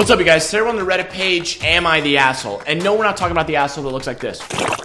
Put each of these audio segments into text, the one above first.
What's up, you guys? Today we're on the Reddit page, Am I the Asshole? And no, we're not talking about the asshole that looks like this.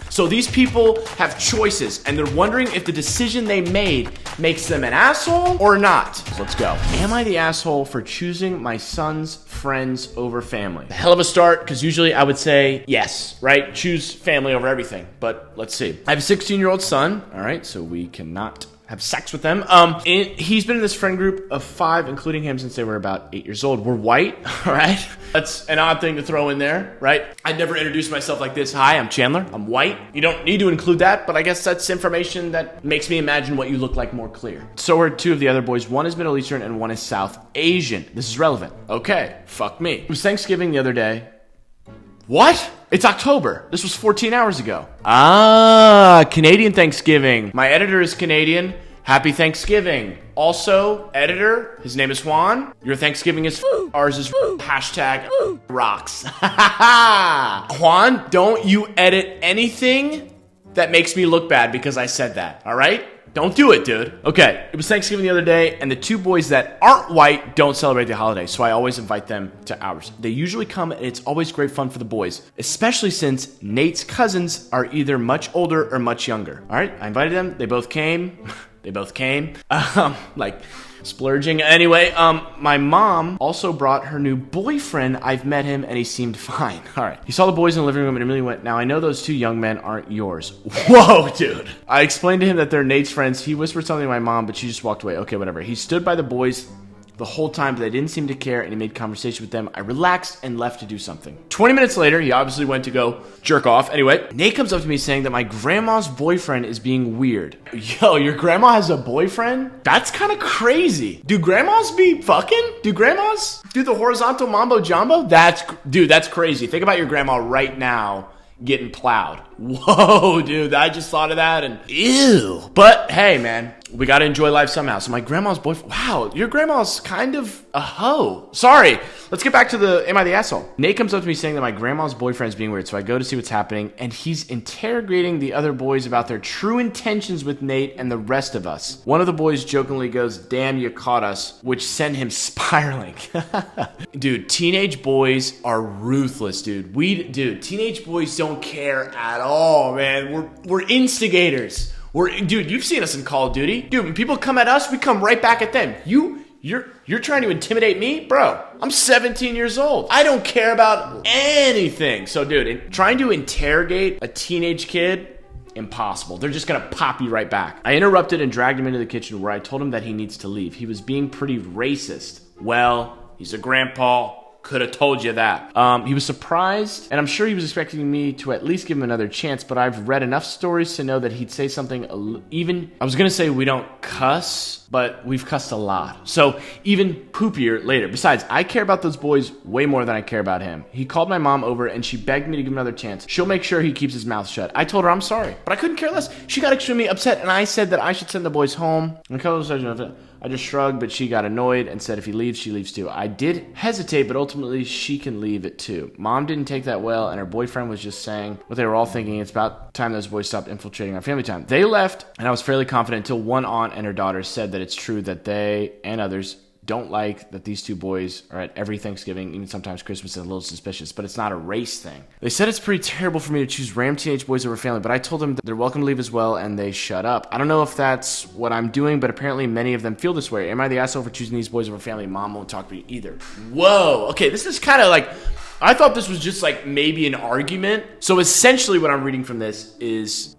So these people have choices, and they're wondering if the decision they made makes them an asshole or not. So let's go. Am I the asshole for choosing my son's friends over family? A hell of a start, because usually I would say yes, right? Choose family over everything, but let's see. I have a 16-year-old son, all right, so we cannot have sex with them. He's been in this friend group of 5, including him, since they were about 8 years old. We're white, all right? That's an odd thing to throw in there, right? I'd never introduced myself like this. Hi, I'm Chandler. I'm white. You don't need to include that, but I guess that's information that makes me imagine what you look like more clear. So are 2 of the other boys. One is Middle Eastern and one is South Asian. This is relevant. Okay, fuck me. It was Thanksgiving the other day. What? It's October. This was 14 hours ago. Canadian Thanksgiving. My editor is Canadian. Happy Thanksgiving. Also, editor, his name is Juan. Your Thanksgiving is ours is hashtag rocks. Juan, don't you edit anything that makes me look bad because I said that, all right? Don't do it, dude. Okay, it was Thanksgiving the other day, and the 2 boys that aren't white don't celebrate the holiday, so I always invite them to ours. They usually come, and it's always great fun for the boys, especially since Nate's cousins are either much older or much younger. All right, I invited them. They both came. Like splurging. Anyway, my mom also brought her new boyfriend. I've met him and he seemed fine. All right. He saw the boys in the living room and immediately went, now I know those 2 young men aren't yours. Whoa, dude. I explained to him that they're Nate's friends. He whispered something to my mom, but she just walked away. Okay, whatever. He stood by the boys the whole time, but they didn't seem to care, and he made conversation with them. I relaxed and left to do something. 20 minutes later, he obviously went to go jerk off. Anyway, Nate comes up to me saying that my grandma's boyfriend is being weird. Yo, your grandma has a boyfriend? That's kind of crazy. Do grandmas be fucking? Do grandmas do the horizontal mambo jumbo? That's crazy. Think about your grandma right now getting plowed. Whoa, dude, I just thought of that and ew. But hey, man, we gotta enjoy life somehow. So my grandma's boyfriend, wow, your grandma's kind of a hoe. Sorry, let's get back to the Am I the Asshole? Nate comes up to me saying that my grandma's boyfriend's being weird, so I go to see what's happening, and he's interrogating the other boys about their true intentions with Nate and the rest of us. One of the boys jokingly goes, damn, you caught us, which sent him spiraling. Dude, teenage boys are ruthless, dude. Teenage boys don't care at all, man. We're instigators. Dude, you've seen us in Call of Duty. Dude, when people come at us, we come right back at them. You're trying to intimidate me? Bro, I'm 17 years old. I don't care about anything. So, dude, trying to interrogate a teenage kid, impossible. They're just gonna pop you right back. I interrupted and dragged him into the kitchen where I told him that he needs to leave. He was being pretty racist. Well, he's a grandpa. Could have told you that. He was surprised, and I'm sure he was expecting me to at least give him another chance, but I've read enough stories to know that he'd say something even, I was gonna say we don't cuss, but we've cussed a lot. So even poopier later. Besides, I care about those boys way more than I care about him. He called my mom over and she begged me to give him another chance. She'll make sure he keeps his mouth shut. I told her I'm sorry, but I couldn't care less. She got extremely upset and I said that I should send the boys home. I just shrugged, but she got annoyed and said if he leaves, she leaves too. I did hesitate, but ultimately she can leave it too. Mom didn't take that well, and her boyfriend was just saying what they were all thinking. It's about time those boys stopped infiltrating our family time. They left, and I was fairly confident until one aunt and her daughter said that it's true that they and others don't like that these 2 boys are at every Thanksgiving, even sometimes Christmas, and a little suspicious, but it's not a race thing. They said it's pretty terrible for me to choose random teenage boys over family, but I told them that they're welcome to leave as well, and they shut up. I don't know if that's what I'm doing, but apparently many of them feel this way. Am I the asshole for choosing these boys over family? Mom won't talk to me either. Whoa, okay, this is kind of like, I thought this was just like maybe an argument. So essentially what I'm reading from this is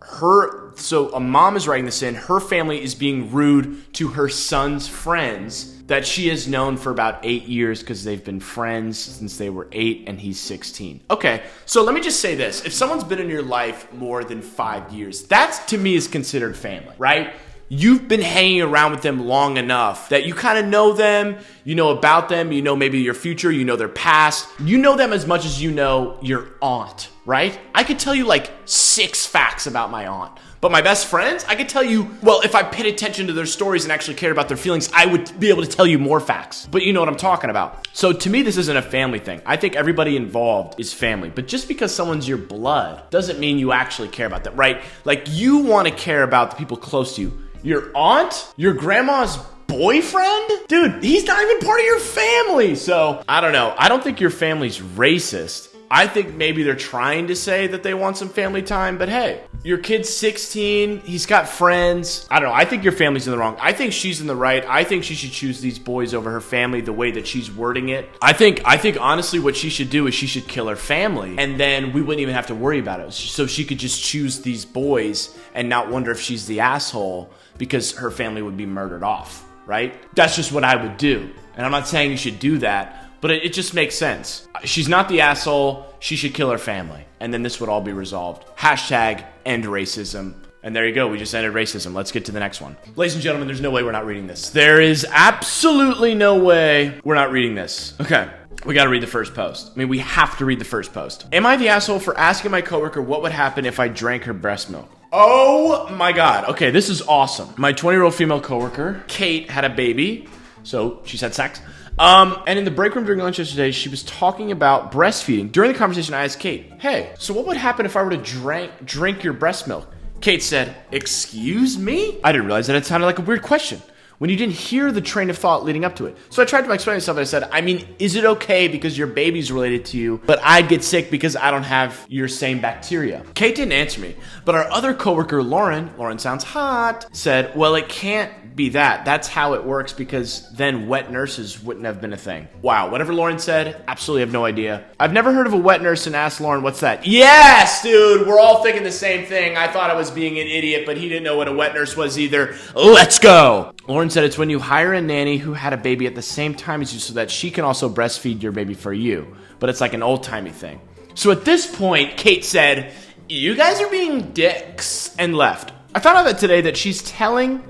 so a mom is writing this in, her family is being rude to her son's friends that she has known for about 8 years because they've been friends since they were 8 and he's 16. Okay, so let me just say this. If someone's been in your life more than 5 years, that to me is considered family, right? You've been hanging around with them long enough that you kind of know them, you know about them, you know maybe your future, you know their past. You know them as much as you know your aunt, right? I could tell you like 6 facts about my aunt. But my best friends, I could tell you, well, if I paid attention to their stories and actually cared about their feelings, I would be able to tell you more facts. But you know what I'm talking about. So to me, this isn't a family thing. I think everybody involved is family. But just because someone's your blood doesn't mean you actually care about them, right? Like you want to care about the people close to you. Your aunt, your grandma's boyfriend? Dude, he's not even part of your family. So, I don't know. I don't think your family's racist. I think maybe they're trying to say that they want some family time, but hey, your kid's 16, he's got friends. I don't know. I think your family's in the wrong. I think she's in the right. I think she should choose these boys over her family the way that she's wording it. I think honestly what she should do is she should kill her family, and then we wouldn't even have to worry about it. So she could just choose these boys and not wonder if she's the asshole because her family would be murdered off, right? That's just what I would do. And I'm not saying you should do that, but it just makes sense. She's not the asshole. She should kill her family. And then this would all be resolved. Hashtag end racism. And there you go. We just ended racism. Let's get to the next one. Ladies and gentlemen, there's no way we're not reading this. There is absolutely no way we're not reading this. Okay. We got to read the first post. I mean, we have to read the first post. Am I the asshole for asking my coworker what would happen if I drank her breast milk? Oh my God. Okay, this is awesome. My 20-year-old female coworker, Kate, had a baby. So she's had sex. And in the break room during lunch yesterday, she was talking about breastfeeding. During the conversation, I asked Kate, hey, so what would happen if I were to drink your breast milk? Kate said, excuse me? I didn't realize that it sounded like a weird question when you didn't hear the train of thought leading up to it. So I tried to explain myself and I said, I mean, is it okay because your baby's related to you, but I'd get sick because I don't have your same bacteria? Kate didn't answer me, but our other coworker, Lauren sounds hot, said, well, it can't be that. That's how it works because then wet nurses wouldn't have been a thing. Wow, whatever Lauren said, absolutely have no idea. I've never heard of a wet nurse and asked Lauren, what's that? Yes, dude, we're all thinking the same thing. I thought I was being an idiot, but he didn't know what a wet nurse was either. Let's go. Lauren said it's when you hire a nanny who had a baby at the same time as you so that she can also breastfeed your baby for you. But it's like an old-timey thing. So at this point, Kate said, you guys are being dicks, and left. I found out that today that she's telling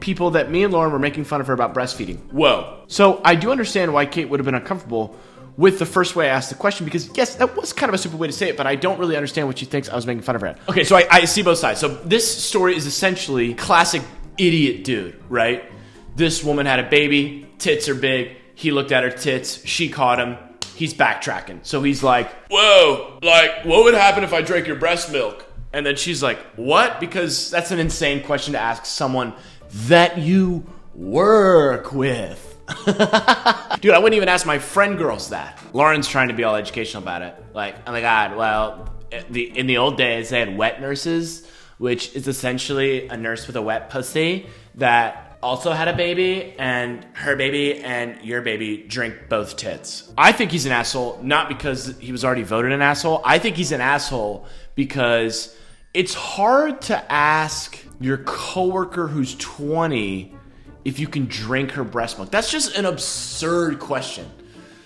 people that me and Lauren were making fun of her about breastfeeding. Whoa. So I do understand why Kate would have been uncomfortable with the first way I asked the question because, yes, that was kind of a stupid way to say it, but I don't really understand what she thinks I was making fun of her at. Okay, so I see both sides. So this story is essentially classic idiot dude, right? This woman had a baby, tits are big, he looked at her tits, she caught him, he's backtracking. So he's like, whoa, like, what would happen if I drank your breast milk? And then she's like, what? Because that's an insane question to ask someone that you work with. Dude, I wouldn't even ask my friend girls that. Lauren's trying to be all educational about it. Like, oh my God, well, in the old days, they had wet nurses, which is essentially a nurse with a wet pussy that also had a baby, and her baby and your baby drink both tits. I think he's an asshole, not because he was already voted an asshole. I think he's an asshole because it's hard to ask your coworker who's 20 if you can drink her breast milk. That's just an absurd question.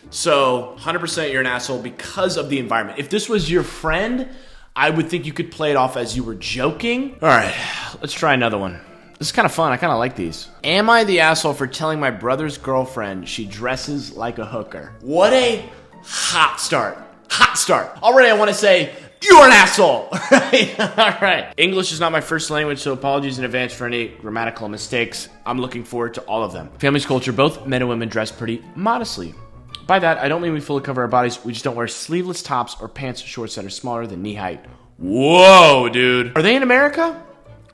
So 100% you're an asshole because of the environment. If this was your friend, I would think you could play it off as you were joking. All right, let's try another one. This is kind of fun. I kind of like these. Am I the asshole for telling my brother's girlfriend she dresses like a hooker? What a hot start. Hot start. Already I want to say, you're an asshole. All right. English is not my first language, so apologies in advance for any grammatical mistakes. I'm looking forward to all of them. Family's culture, both men and women dress pretty modestly. By that, I don't mean we fully cover our bodies. We just don't wear sleeveless tops or pants or shorts that are smaller than knee height. Whoa, dude. Are they in America?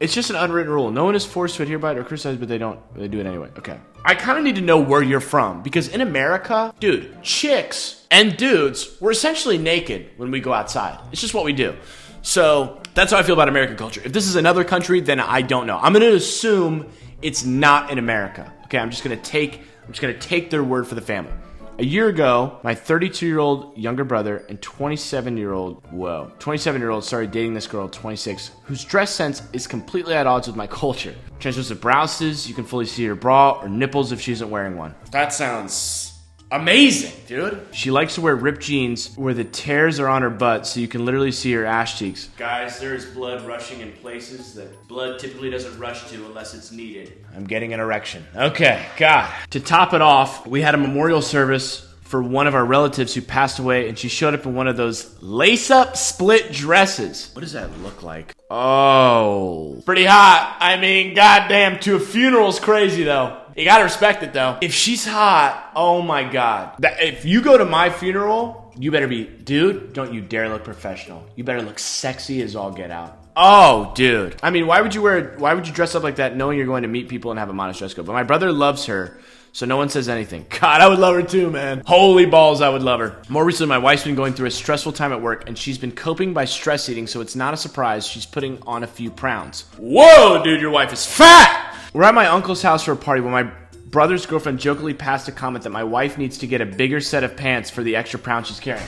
It's just an unwritten rule. No one is forced to adhere by it or criticize, but they do it anyway. Okay. I kind of need to know where you're from because in America, dude, chicks and dudes, we're essentially naked when we go outside. It's just what we do. So that's how I feel about American culture. If this is another country, then I don't know. I'm going to assume it's not in America. Okay, I'm just going to take their word for the family. A year ago, my 32-year-old younger brother and 27-year-old started dating this girl, 26, whose dress sense is completely at odds with my culture. Translucent blouses, you can fully see her bra, or nipples if she isn't wearing one. That sounds amazing, dude. She likes to wear ripped jeans where the tears are on her butt so you can literally see her ass cheeks. Guys, there is blood rushing in places that blood typically doesn't rush to unless it's needed. I'm getting an erection. Okay, God. To top it off, we had a memorial service for one of our relatives who passed away, and she showed up in one of those lace-up split dresses. What does that look like? Oh. Pretty hot. I mean, goddamn, to a funeral's crazy, though. You gotta respect it, though. If she's hot, oh my God. If you go to my funeral, you better be, dude, don't you dare look professional. You better look sexy as all get out. Oh, dude. I mean, why would you dress up like that knowing you're going to meet people and have a modest dress code? But my brother loves her, so no one says anything. God, I would love her too, man. Holy balls, I would love her. More recently, my wife's been going through a stressful time at work, and she's been coping by stress eating, so it's not a surprise she's putting on a few pounds. Whoa, dude, your wife is fat! We're at my uncle's house for a party when my brother's girlfriend jokingly passed a comment that my wife needs to get a bigger set of pants for the extra pounds she's carrying.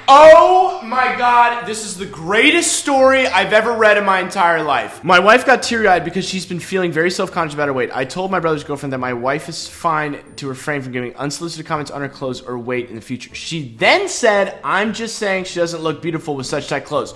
Oh my God, this is the greatest story I've ever read in my entire life. My wife got teary-eyed because she's been feeling very self-conscious about her weight. I told my brother's girlfriend that my wife is fine to refrain from giving unsolicited comments on her clothes or weight in the future. She then said, I'm just saying she doesn't look beautiful with such tight clothes.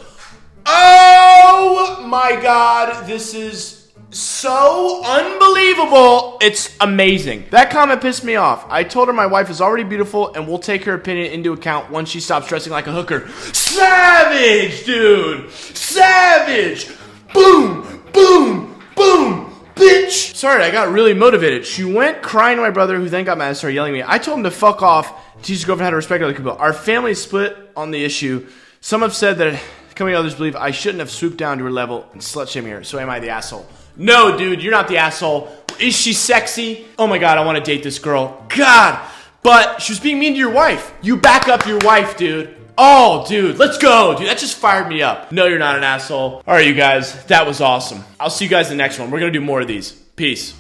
Oh my God, this is so unbelievable. It's amazing. That comment pissed me off. I told her my wife is already beautiful and we'll take her opinion into account once she stops dressing like a hooker. Savage, dude. Savage. Boom, boom, boom, bitch. Sorry, I got really motivated. She went crying to my brother, who then got mad and started yelling at me. I told him to fuck off. Teach his girlfriend how to respect other people. Our family is split on the issue. Some have said that coming others believe I shouldn't have swooped down to her level and slut-shame her. So am I the asshole? No, dude, you're not the asshole. Is she sexy? Oh my God, I want to date this girl. God, but she was being mean to your wife. You back up your wife, dude. Oh, dude, let's go, dude. That just fired me up. No, you're not an asshole. All right, you guys, that was awesome. I'll see you guys in the next one. We're going to do more of these. Peace.